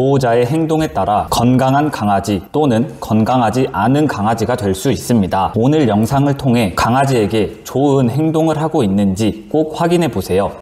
보호자의 행동에 따라 건강한 강아지 또는 건강하지 않은 강아지가 될 수 있습니다. 오늘 영상을 통해 강아지에게 좋은 행동을 하고 있는지 꼭 확인해 보세요.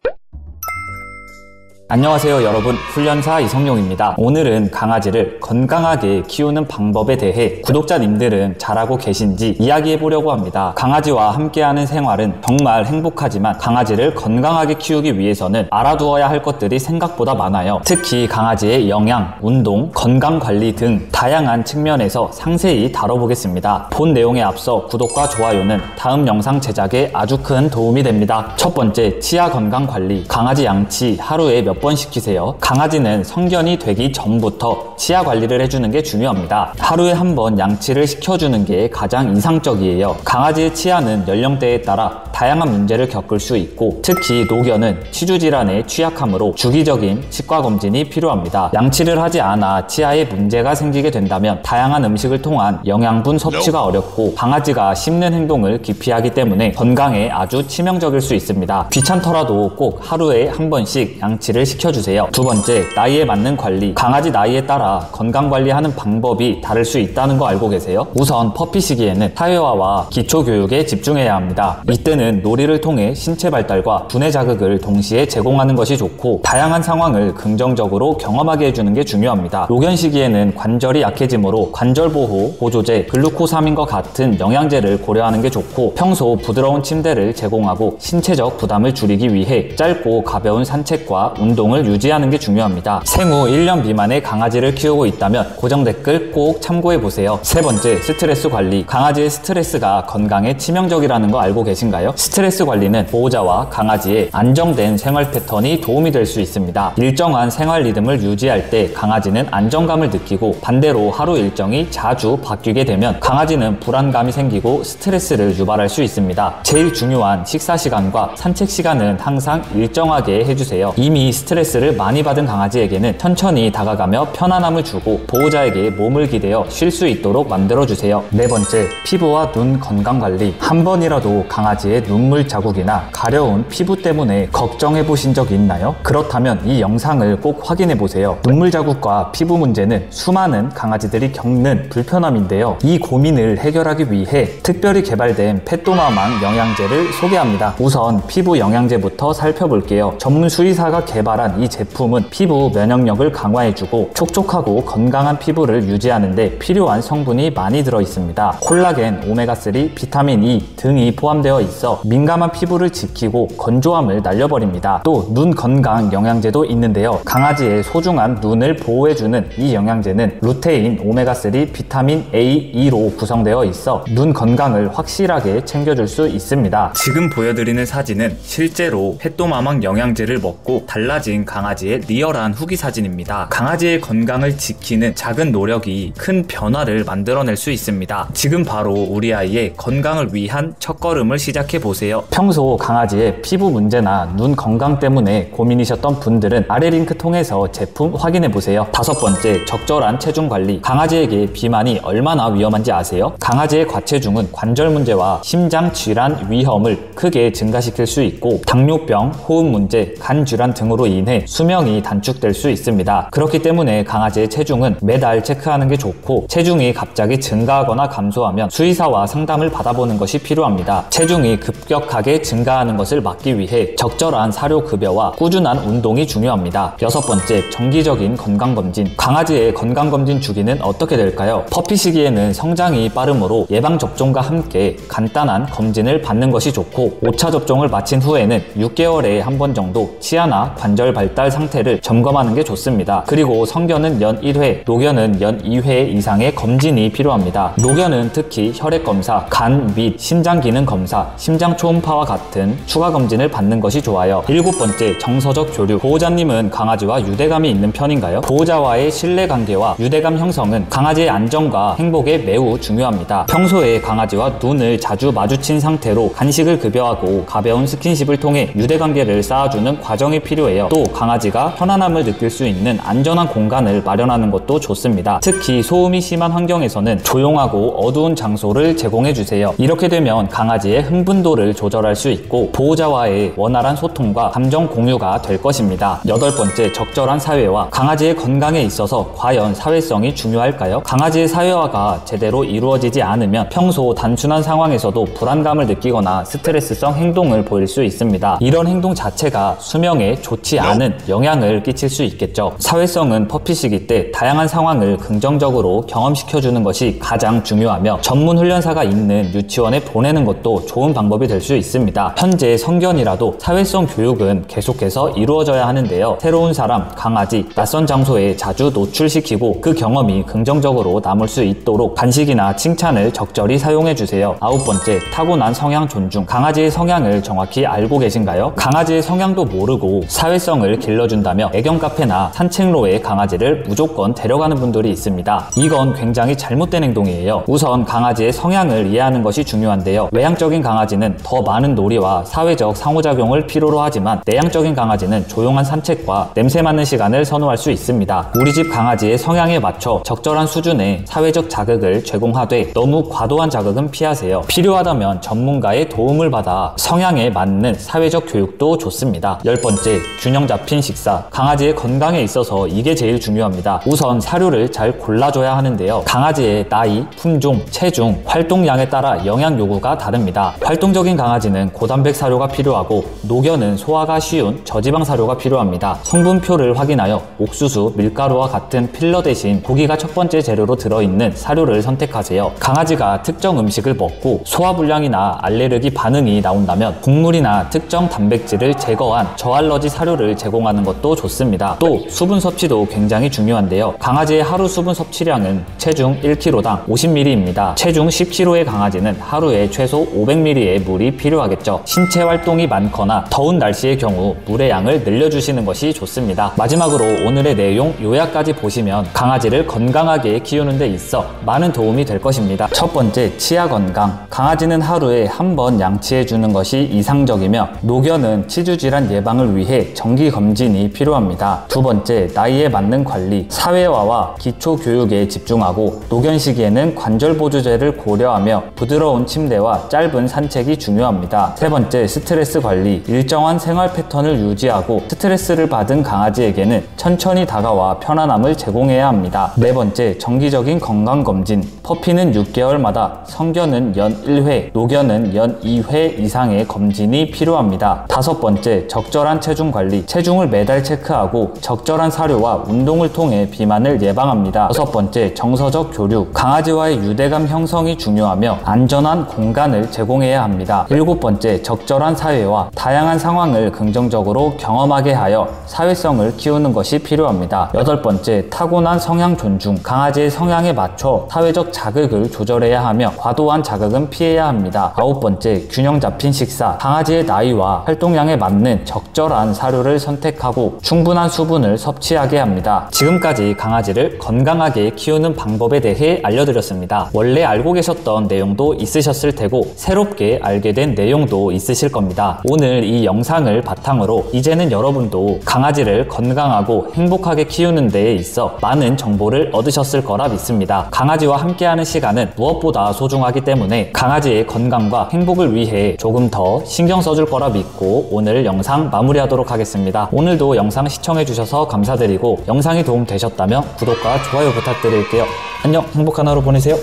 안녕하세요 여러분, 훈련사 이성용입니다. 오늘은 강아지를 건강하게 키우는 방법에 대해 구독자님들은 잘하고 계신지 이야기해 보려고 합니다. 강아지와 함께하는 생활은 정말 행복하지만 강아지를 건강하게 키우기 위해서는 알아두어야 할 것들이 생각보다 많아요. 특히 강아지의 영양, 운동, 건강관리 등 다양한 측면에서 상세히 다뤄보겠습니다. 본 내용에 앞서 구독과 좋아요는 다음 영상 제작에 아주 큰 도움이 됩니다. 첫 번째, 치아 건강관리. 강아지 양치 하루에 몇 번 시키세요? 강아지는 성견이 되기 전부터 치아 관리를 해주는 게 중요합니다. 하루에 한 번 양치를 시켜주는 게 가장 이상적이에요. 강아지의 치아는 연령대에 따라 다양한 문제를 겪을 수 있고 특히 노견은 치주질환에 취약하므로 주기적인 치과검진이 필요합니다. 양치를 하지 않아 치아에 문제가 생기게 된다면 다양한 음식을 통한 영양분 섭취가 어렵고 강아지가 씹는 행동을 기피하기 때문에 건강에 아주 치명적일 수 있습니다. 귀찮더라도 꼭 하루에 한 번씩 양치를 시켜주세요. 두 번째, 나이에 맞는 관리. 강아지 나이에 따라 건강관리하는 방법이 다를 수 있다는 거 알고 계세요? 우선 퍼피 시기에는 사회화와 기초교육에 집중해야 합니다. 이때는 놀이를 통해 신체 발달과 두뇌 자극을 동시에 제공하는 것이 좋고 다양한 상황을 긍정적으로 경험하게 해주는 게 중요합니다. 노견 시기에는 관절이 약해지므로 관절보호, 보조제, 글루코사민과 같은 영양제를 고려하는 게 좋고 평소 부드러운 침대를 제공하고 신체적 부담을 줄이기 위해 짧고 가벼운 산책과 운동을 유지하는 게 중요합니다. 생후 1년 미만의 강아지를 키우고 있다면 고정 댓글 꼭 참고해보세요. 세 번째, 스트레스 관리. 강아지의 스트레스가 건강에 치명적이라는 거 알고 계신가요? 스트레스 관리는 보호자와 강아지의 안정된 생활 패턴이 도움이 될 수 있습니다. 일정한 생활 리듬을 유지할 때 강아지는 안정감을 느끼고 반대로 하루 일정이 자주 바뀌게 되면 강아지는 불안감이 생기고 스트레스를 유발할 수 있습니다. 제일 중요한 식사 시간과 산책 시간은 항상 일정하게 해주세요. 이미 스트레스를 많이 받은 강아지에게는 천천히 다가가며 편안함을 주고 보호자에게 몸을 기대어 쉴 수 있도록 만들어주세요. 네 번째, 피부와 눈 건강관리. 한 번이라도 강아지의 눈물 자국이나 가려운 피부 때문에 걱정해 보신 적 있나요? 그렇다면 이 영상을 꼭 확인해 보세요. 눈물 자국과 피부 문제는 수많은 강아지들이 겪는 불편함인데요. 이 고민을 해결하기 위해 특별히 개발된 펫도마망 영양제를 소개합니다. 우선 피부 영양제부터 살펴볼게요. 전문 수의사가 개발한 이 제품은 피부 면역력을 강화해주고 촉촉하고 건강한 피부를 유지하는 데 필요한 성분이 많이 들어있습니다. 콜라겐, 오메가3, 비타민 E 등이 포함되어 있어 민감한 피부를 지키고 건조함을 날려버립니다. 또 눈 건강 영양제도 있는데요. 강아지의 소중한 눈을 보호해주는 이 영양제는 루테인, 오메가3, 비타민 A, E로 구성되어 있어 눈 건강을 확실하게 챙겨줄 수 있습니다. 지금 보여드리는 사진은 실제로 펫도마망 영양제를 먹고 달라진 강아지의 리얼한 후기 사진입니다. 강아지의 건강을 지키는 작은 노력이 큰 변화를 만들어낼 수 있습니다. 지금 바로 우리 아이의 건강을 위한 첫걸음을 시작해보세요. 평소 강아지의 피부 문제나 눈 건강 때문에 고민이셨던 분들은 아래 링크 통해서 제품 확인해보세요. 다섯 번째, 적절한 체중 관리. 강아지에게 비만이 얼마나 위험한지 아세요? 강아지의 과체중은 관절 문제와 심장 질환 위험을 크게 증가시킬 수 있고 당뇨병, 호흡 문제, 간 질환 등으로 인해 수명이 단축될 수 있습니다. 그렇기 때문에 강아지의 체중은 매달 체크하는 게 좋고 체중이 갑자기 증가하거나 감소하면 수의사와 상담을 받아보는 것이 필요합니다. 체중이 급격하게 증가하는 것을 막기 위해 적절한 사료급여와 꾸준한 운동이 중요합니다. 여섯 번째, 정기적인 건강검진. 강아지의 건강검진 주기는 어떻게 될까요? 퍼피 시기에는 성장이 빠르므로 예방접종과 함께 간단한 검진을 받는 것이 좋고 5차 접종을 마친 후에는 6개월에 한 번 정도 치아나 관절 발달 상태를 점검하는 게 좋습니다. 그리고 성견은 연 1회, 노견은 연 2회 이상의 검진이 필요합니다. 노견은 특히 혈액검사, 간 및 심장 기능 검사, 심장 초음파와 같은 추가 검진을 받는 것이 좋아요. 일곱 번째, 정서적 교류. 보호자님은 강아지와 유대감이 있는 편인가요? 보호자와의 신뢰관계와 유대감 형성은 강아지의 안정과 행복에 매우 중요합니다. 평소에 강아지와 눈을 자주 마주친 상태로 간식을 급여하고 가벼운 스킨십을 통해 유대관계를 쌓아주는 과정이 필요해요. 좋은데요. 또 강아지가 편안함을 느낄 수 있는 안전한 공간을 마련하는 것도 좋습니다. 특히 소음이 심한 환경에서는 조용하고 어두운 장소를 제공해 주세요. 이렇게 되면 강아지의 흥분도를 조절할 수 있고 보호자와의 원활한 소통과 감정 공유가 될 것입니다. 여덟 번째, 적절한 사회화. 강아지의 건강에 있어서 과연 사회성이 중요할까요? 강아지의 사회화가 제대로 이루어지지 않으면 평소 단순한 상황에서도 불안감을 느끼거나 스트레스성 행동을 보일 수 있습니다. 이런 행동 자체가 수명에 좋지 않은 영향을 끼칠 수 있겠죠. 사회성은 퍼핏이기 때 다양한 상황을 긍정적으로 경험시켜주는 것이 가장 중요하며 전문 훈련사가 있는 유치원에 보내는 것도 좋은 방법이 될 수 있습니다. 현재 성견이라도 사회성 교육은 계속해서 이루어져야 하는데요. 새로운 사람, 강아지, 낯선 장소에 자주 노출시키고 그 경험이 긍정적으로 남을 수 있도록 간식이나 칭찬을 적절히 사용해주세요. 아홉 번째, 타고난 성향 존중. 강아지의 성향을 정확히 알고 계신가요? 강아지의 성향도 모르고 사회성을 길러준다며 애견 카페나 산책로에 강아지를 무조건 데려가는 분들이 있습니다. 이건 굉장히 잘못된 행동이에요. 우선 강아지의 성향을 이해하는 것이 중요한데요. 외향적인 강아지는 더 많은 놀이와 사회적 상호작용을 필요로 하지만 내향적인 강아지는 조용한 산책과 냄새 맡는 시간을 선호할 수 있습니다. 우리 집 강아지의 성향에 맞춰 적절한 수준의 사회적 자극을 제공하되 너무 과도한 자극은 피하세요. 필요하다면 전문가의 도움을 받아 성향에 맞는 사회적 교육도 좋습니다. 열 번째, 균형 잡힌 식사. 강아지의 건강에 있어서 이게 제일 중요합니다. 우선 사료를 잘 골라줘야 하는데요. 강아지의 나이, 품종, 체중, 활동량에 따라 영양 요구가 다릅니다. 활동적인 강아지는 고단백 사료가 필요하고 노견은 소화가 쉬운 저지방 사료가 필요합니다. 성분표를 확인하여 옥수수, 밀가루와 같은 필러 대신 고기가 첫 번째 재료로 들어있는 사료를 선택하세요. 강아지가 특정 음식을 먹고 소화불량이나 알레르기 반응이 나온다면 곡물이나 특정 단백질을 제거한 저알러지 사료를 제공하는 것도 좋습니다. 또 수분 섭취도 굉장히 중요한데요. 강아지의 하루 수분 섭취량은 체중 1kg당 50ml입니다. 체중 10kg의 강아지는 하루에 최소 500ml의 물이 필요하겠죠. 신체 활동이 많거나 더운 날씨의 경우 물의 양을 늘려주시는 것이 좋습니다. 마지막으로 오늘의 내용 요약까지 보시면 강아지를 건강하게 키우는 데 있어 많은 도움이 될 것입니다. 첫 번째, 치아 건강. 강아지는 하루에 한 번 양치해주는 것이 이상적이며 노견은 치주질환 예방을 위해 정기검진이 필요합니다. 두 번째, 나이에 맞는 관리. 사회화와 기초교육에 집중하고 노견 시기에는 관절보조제를 고려하며 부드러운 침대와 짧은 산책이 중요합니다. 세 번째, 스트레스 관리. 일정한 생활 패턴을 유지하고 스트레스를 받은 강아지에게는 천천히 다가와 편안함을 제공해야 합니다. 네 번째, 정기적인 건강검진. 퍼피는 6개월마다, 성견은 연 1회, 노견은 연 2회 이상의 검진이 필요합니다. 다섯 번째, 적절한 체중 관리. 체중을 매달 체크하고 적절한 사료와 운동을 통해 비만을 예방합니다. 여섯 번째, 정서적 교류. 강아지와의 유대감 형성이 중요하며 안전한 공간을 제공해야 합니다. 일곱 번째, 적절한 사회와 다양한 상황을 긍정적으로 경험하게 하여 사회성을 키우는 것이 필요합니다. 여덟 번째, 타고난 성향 존중. 강아지의 성향에 맞춰 사회적 자극을 조절해야 하며 과도한 자극은 피해야 합니다. 아홉 번째, 균형 잡힌 식사. 강아지의 나이와 활동량에 맞는 적절한 사료를 선택하고 충분한 수분을 섭취하게 합니다. 지금까지 강아지를 건강하게 키우는 방법에 대해 알려드렸습니다. 원래 알고 계셨던 내용도 있으셨을 테고 새롭게 알게 된 내용도 있으실 겁니다. 오늘 이 영상을 바탕으로 이제는 여러분도 강아지를 건강하고 행복하게 키우는 데에 있어 많은 정보를 얻으셨을 거라 믿습니다. 강아지와 함께하는 시간은 무엇보다 소중하기 때문에 강아지의 건강과 행복을 위해 조금 더 신경 써줄 거라 믿고 오늘 영상 마무리하도록 하겠습니다. 오늘도 영상 시청해주셔서 감사드리고 영상이 도움되셨다면 구독과 좋아요 부탁드릴게요. 안녕, 행복한 하루 보내세요.